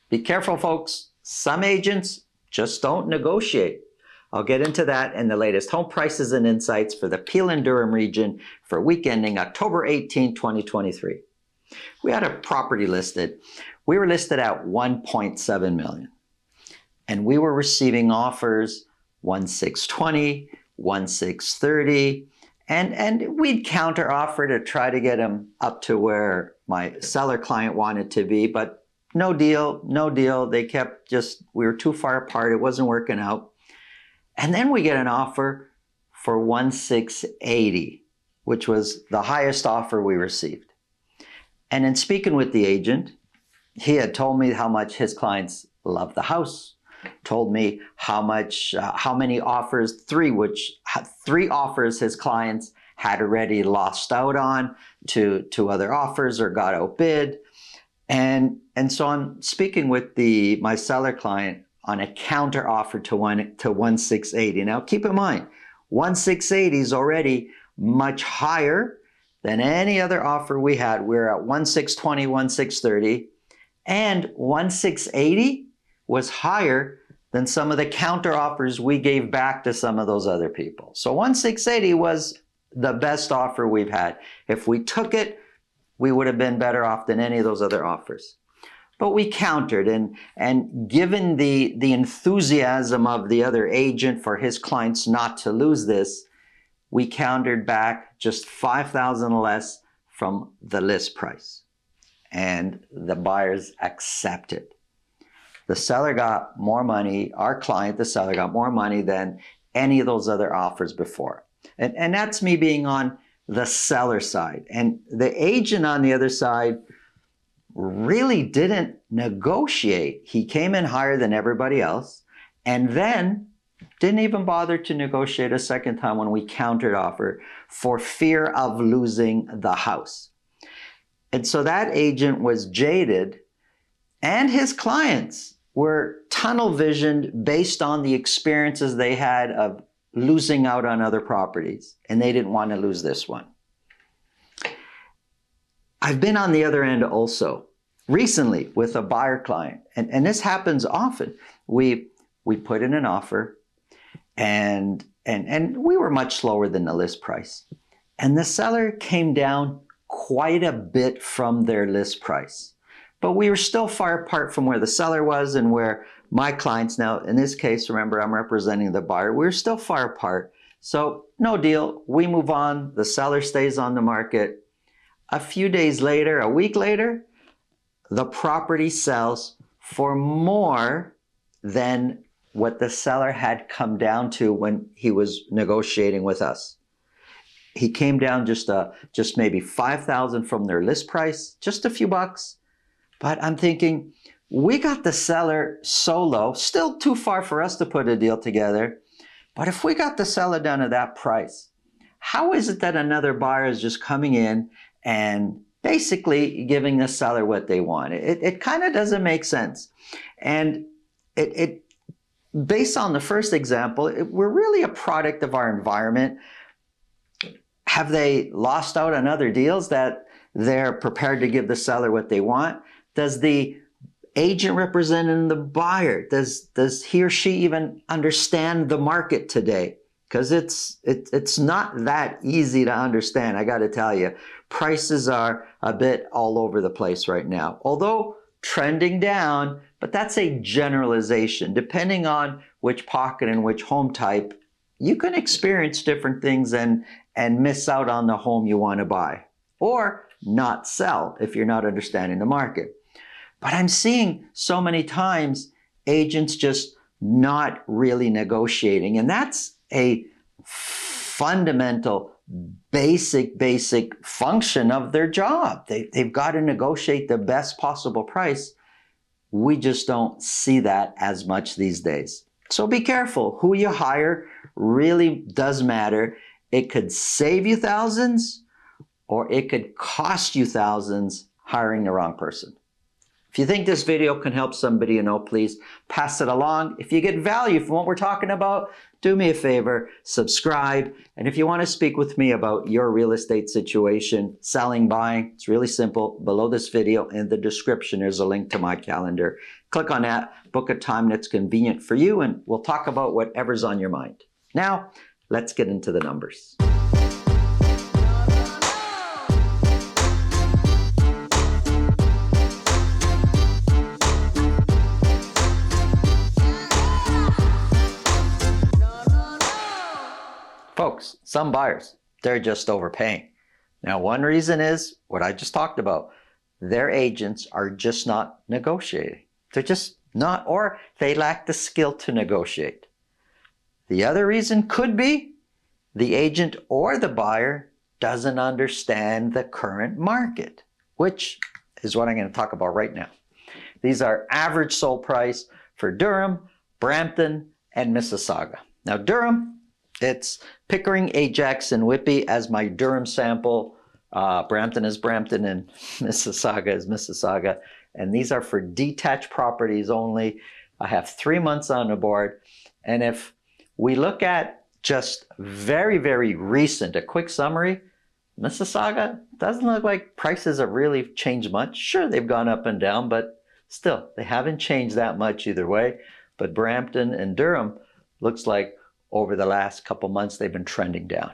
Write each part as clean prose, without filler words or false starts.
Be careful, folks. Some agents just don't negotiate. I'll get into that and the latest home prices and insights for the Peel and Durham region for week ending October 18, 2023. We had a property listed. We were listed at 1.7 million. And we were receiving offers 1,620, 1,630, and we'd counter offer to try to get them up to where my seller client wanted to be, but no deal, no deal. They kept we were too far apart. It wasn't working out. And then we get an offer for 1,680, which was the highest offer we received. And in speaking with the agent, he had told me how much his clients love the house, told me how many offers, three offers his clients had already lost out on to other offers or got outbid. And so I'm speaking with my seller client on a counter offer to 1,680. Now keep in mind, 1,680 is already much higher than any other offer we had. We're at 1,620, 1,630, and 1,680 was higher than some of the counter offers we gave back to some of those other people. So 1,680 was the best offer we've had. If we took it, we would have been better off than any of those other offers. But we countered, and given the enthusiasm of the other agent for his clients not to lose this, we countered back just $5,000 less from the list price. And the buyers accepted. The seller got more money, our client, the seller, got more money than any of those other offers before. And that's me being on the seller side. And the agent on the other side really didn't negotiate. He came in higher than everybody else and then didn't even bother to negotiate a second time when we countered offer for fear of losing the house. And so that agent was jaded, and his clients were tunnel visioned based on the experiences they had of losing out on other properties, and they didn't want to lose this one. I've been on the other end also recently with a buyer client, and this happens often. We put in an offer, and we were much slower than the list price, and the seller came down quite a bit from their list price, but we were still far apart from where the seller was and where my clients, now in this case, remember, I'm representing the buyer, we were still far apart. So no deal, we move on, the seller stays on the market. A few days later, a week later, the property sells for more than what the seller had come down to when he was negotiating with us. He came down just maybe $5,000 from their list price, just a few bucks. But I'm thinking, we got the seller so low, still too far for us to put a deal together. But if we got the seller down to that price, how is it that another buyer is just coming in and basically giving the seller what they want? It kind of doesn't make sense. And it based on the first example, we're really a product of our environment. Have they lost out on other deals that they're prepared to give the seller what they want? Does the agent representing the buyer, does he or she even understand the market today? Because it's not that easy to understand, I got to tell you. Prices are a bit all over the place right now, although trending down, but that's a generalization. Depending on which pocket and which home type, you can experience different things and miss out on the home you want to buy, or not sell if you're not understanding the market. But I'm seeing so many times agents just not really negotiating, and that's a fundamental, basic function of their job. They've got to negotiate the best possible price. We just don't see that as much these days. So be careful. Who you hire really does matter. It could save you thousands, or it could cost you thousands hiring the wrong person. If you think this video can help somebody you know, please pass it along. If you get value from what we're talking about, do me a favor, subscribe. And if you want to speak with me about your real estate situation, selling, buying, it's really simple. Below this video in the description, there's a link to my calendar. Click on that, book a time that's convenient for you, and we'll talk about whatever's on your mind. Now, let's get into the numbers. Folks, some buyers, they're just overpaying. Now, one reason is what I just talked about. Their agents are just not negotiating. They're just not, or they lack the skill to negotiate. The other reason could be the agent or the buyer doesn't understand the current market, which is what I'm going to talk about right now. These are average sold price for Durham, Brampton, and Mississauga. Now, Durham, it's Pickering, Ajax, and Whitby as my Durham sample. Brampton is Brampton and Mississauga is Mississauga. And these are for detached properties only. I have 3 months on the board. And if we look at just very, very recent, a quick summary, Mississauga doesn't look like prices have really changed much. Sure, they've gone up and down, but still, they haven't changed that much either way. But Brampton and Durham looks like over the last couple months, they've been trending down.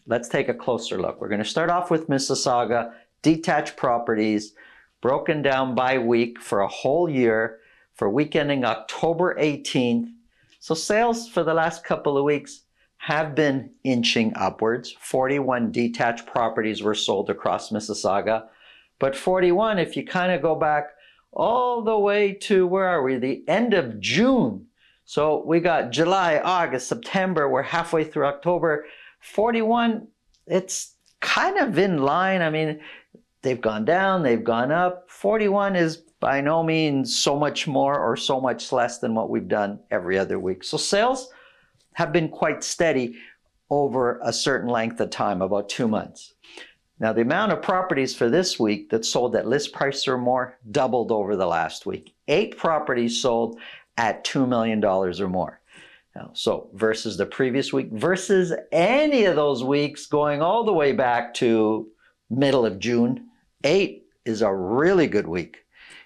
Let's take a closer look. We're going to start off with Mississauga, detached properties, broken down by week for a whole year, for week ending October 18th. So sales for the last couple of weeks have been inching upwards. 41 detached properties were sold across Mississauga. But 41, if you kind of go back all the way to, where are we? The end of June. So we got July, August, September, we're halfway through October. 41, it's kind of in line. I mean, they've gone down, they've gone up. 41 is by no means so much more or so much less than what we've done every other week. So sales have been quite steady over a certain length of time, about 2 months. Now, the amount of properties for this week that sold at list price or more doubled over the last week. 8 properties sold at $2 million or more. Now, so versus the previous week, versus any of those weeks going all the way back to middle of June, 8 is a really good week.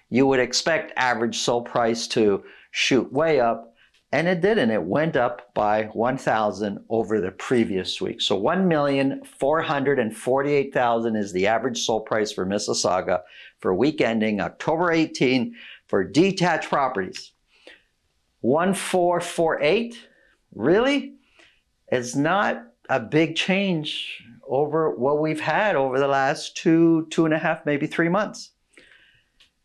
You would expect average sold price to shoot way up, and it didn't. It went up by 1,000 over the previous week. So 1,448,000 is the average sold price for Mississauga for week ending October 18 for detached properties. 1,448, really? It's not a big change over what we've had over the last 2.5, maybe 3 months.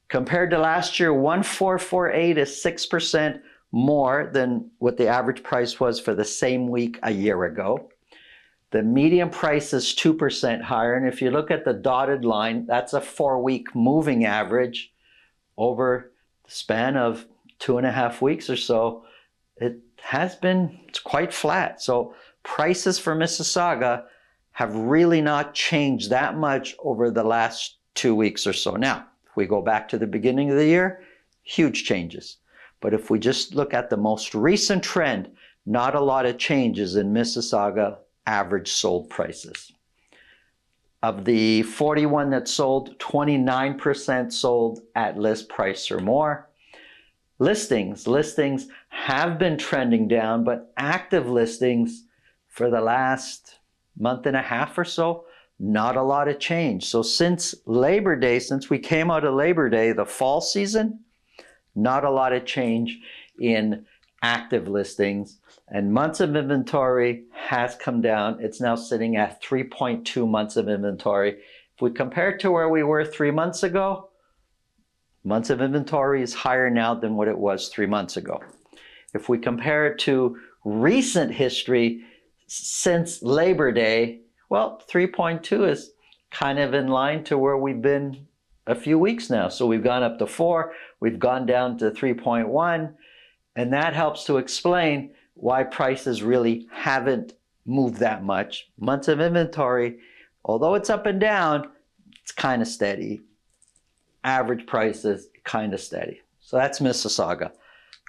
Compared to last year, 1,448 is 6% more than what the average price was for the same week a year ago. The median price is 2% higher. And if you look at the dotted line, that's a 4-week moving average over the span of 2.5 weeks or so. It's quite flat. So prices for Mississauga have really not changed that much over the last 2 weeks or so. Now, if we go back to the beginning of the year, huge changes. But if we just look at the most recent trend, not a lot of changes in Mississauga average sold prices. Of the 41 that sold, 29% sold at list price or more. Listings have been trending down, but active listings for the last month and a half or so, not a lot of change. So since Labor Day, since we came out of Labor Day, the fall season, not a lot of change in active listings, and months of inventory has come down. It's now sitting at 3.2 months of inventory. If we compare it to where we were 3 months ago, months of inventory is higher now than what it was 3 months ago. If we compare it to recent history since Labor Day, well, 3.2 is kind of in line to where we've been a few weeks now. So we've gone up to 4, we've gone down to 3.1, and that helps to explain why prices really haven't moved that much. Months of inventory, although it's up and down, it's kind of steady. Average prices kind of steady. So that's Mississauga.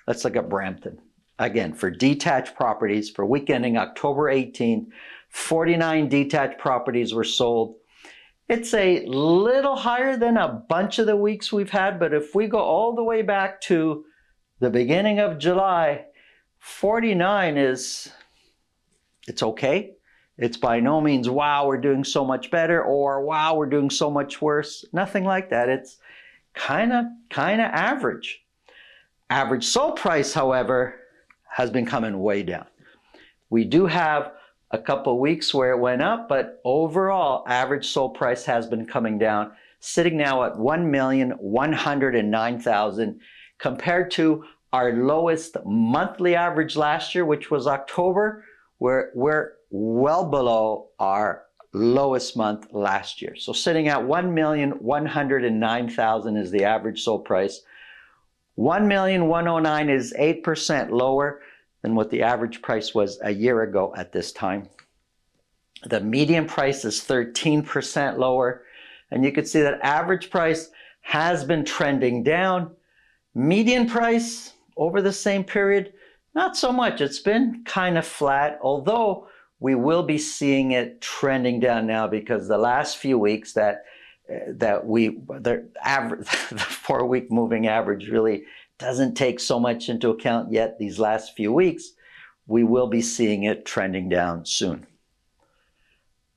Let's look at Brampton. Again, for detached properties, for week ending October 18th, 49 detached properties were sold. It's a little higher than a bunch of the weeks we've had, but if we go all the way back to the beginning of July, 49 is, it's okay. It's by no means, wow, we're doing so much better, or wow, we're doing so much worse. Nothing like that. It's kind of average. Average sold price, however, has been coming way down. We do have a couple of weeks where it went up, but overall, average sold price has been coming down, sitting now at $1,109,000 compared to our lowest monthly average last year, which was October. We're well below our lowest month last year. So sitting at $1,109,000 is the average sold price. $1,109,000 is 8% lower than what the average price was a year ago at this time. The median price is 13% lower, and you can see that average price has been trending down. Median price over the same period, not so much. It's been kind of flat, although we will be seeing it trending down now because the last few weeks the 4-week moving average really doesn't take so much into account yet. These last few weeks, we will be seeing it trending down soon.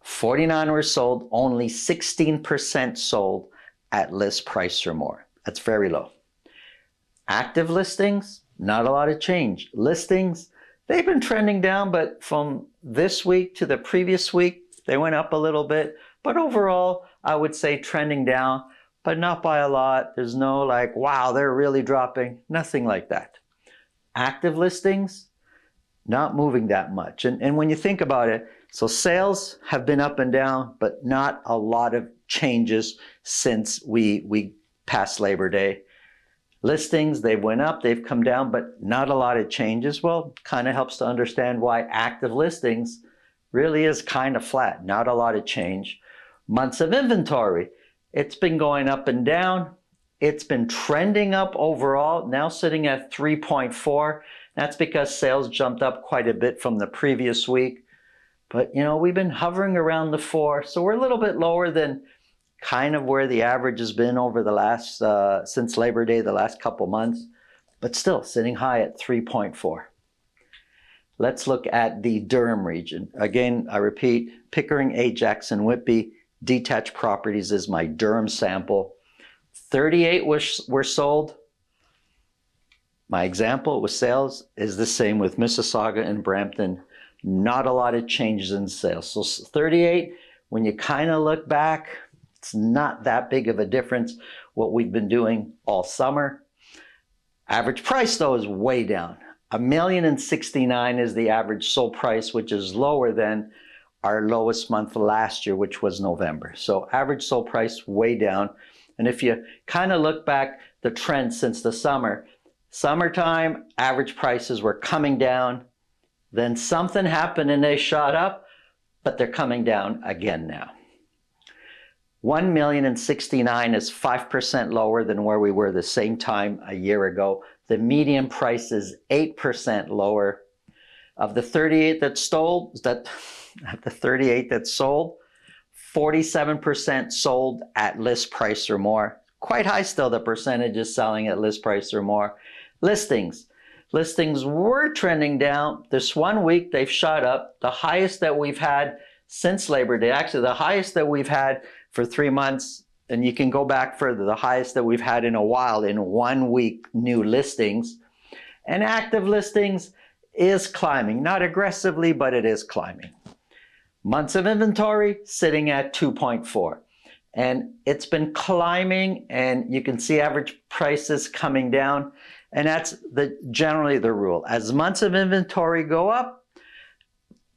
49 were sold, only 16% sold at list price or more. That's very low. Active listings, not a lot of change. Listings, they've been trending down, but from this week to the previous week, they went up a little bit. But overall, I would say trending down, but not by a lot. There's no like, wow, they're really dropping. Nothing like that. Active listings, not moving that much. And when you think about it, so sales have been up and down, but not a lot of changes since we passed Labor Day. Listings, they went up, they've come down, but not a lot of changes. Well, kind of helps to understand why active listings really is kind of flat, not a lot of change. Months of inventory, it's been going up and down. It's been trending up overall, now sitting at 3.4. That's because sales jumped up quite a bit from the previous week. But, you know, we've been hovering around the 4, so we're a little bit lower than kind of where the average has been over the last, since Labor Day, the last couple months, but still sitting high at 3.4. Let's look at the Durham region. Again, I repeat, Pickering, Ajax, and Whitby, detached properties is my Durham sample. 38 were sold. My example with sales is the same with Mississauga and Brampton. Not a lot of changes in sales. So 38, when you kind of look back, it's not that big of a difference what we've been doing all summer. Average price though is way down. $1,069,000 is the average sold price, which is lower than our lowest month last year, which was November. So average sold price way down. And if you kind of look back the trend since the summertime, average prices were coming down. Then something happened and they shot up, but they're coming down again now. $1,069,000 is 5% lower than where we were the same time a year ago. The median price is 8% lower. Of the 38 that sold, 47% sold at list price or more. Quite high still, the percentage is selling at list price or more. Listings were trending down. This 1 week, they've shot up. The highest that we've had since Labor Day, actually the highest that we've had for 3 months, and you can go back further, the highest that we've had in a while in 1 week new listings. And active listings is climbing, not aggressively, but it is climbing. Months of inventory sitting at 2.4. And it's been climbing, and you can see average prices coming down. And that's generally the rule. As months of inventory go up,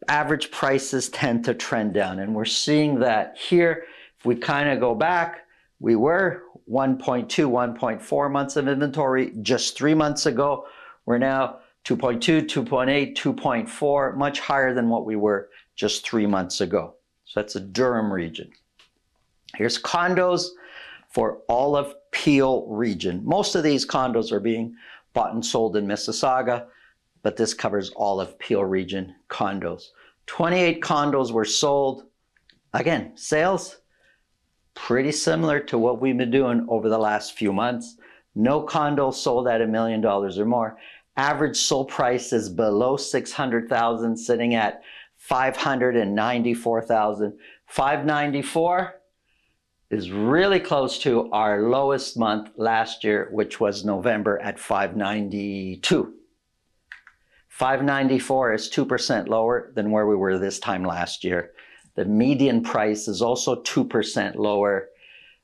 average prices tend to trend down. And we're seeing that here. If we kind of go back, we were 1.2, 1.4 months of inventory just 3 months ago. We're now 2.2, 2.8, 2.4, much higher than what we were just 3 months ago. So that's the Durham region. Here's condos for all of Peel region. Most of these condos are being bought and sold in Mississauga, but this covers all of Peel region condos. 28 condos were sold. Again, sales pretty similar to what we've been doing over the last few months. No condo sold at $1 million or more. Average sold price is below $600,000, sitting at $594,000. $594 is really close to our lowest month last year, which was November at $592. $594 is 2% lower than where we were this time last year. The median price is also 2% lower.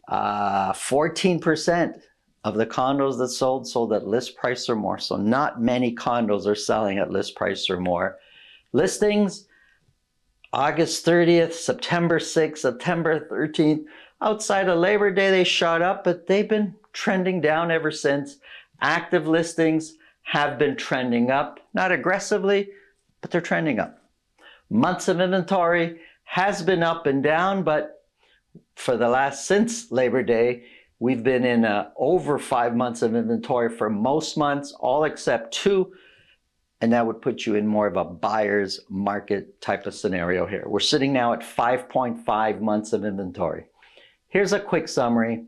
14% of the condos that sold at list price or more. So not many condos are selling at list price or more. Listings, August 30th, September 6th, September 13th. Outside of Labor Day, they shot up, but they've been trending down ever since. Active listings have been trending up, not aggressively, but they're trending up. Months of inventory has been up and down, but for the last, since Labor Day, we've been in over 5 months of inventory for most months, all except 2, and that would put you in more of a buyer's market type of scenario here. We're sitting now at 5.5 months of inventory. Here's a quick summary.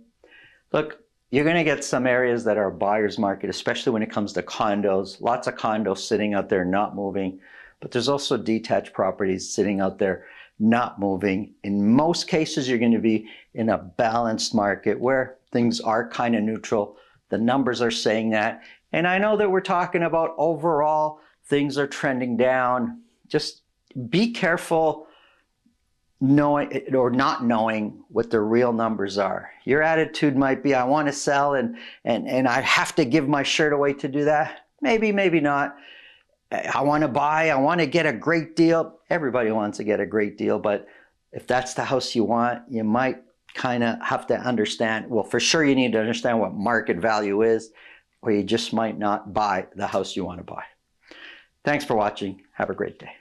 Look, you're gonna get some areas that are buyer's market, especially when it comes to condos. Lots of condos sitting out there not moving, but there's also detached properties sitting out there not moving. In most cases, you're going to be in a balanced market where things are kind of neutral. The numbers are saying that. And I know that we're talking about overall things are trending down. Just be careful knowing or not knowing what the real numbers are. Your attitude might be, I want to sell and I have to give my shirt away to do that. Maybe, maybe not. I want to buy, I want to get a great deal. Everybody wants to get a great deal, but if that's the house you want, you might kind of have to understand, well, for sure you need to understand what market value is, or you just might not buy the house you want to buy. Thanks for watching. Have a great day.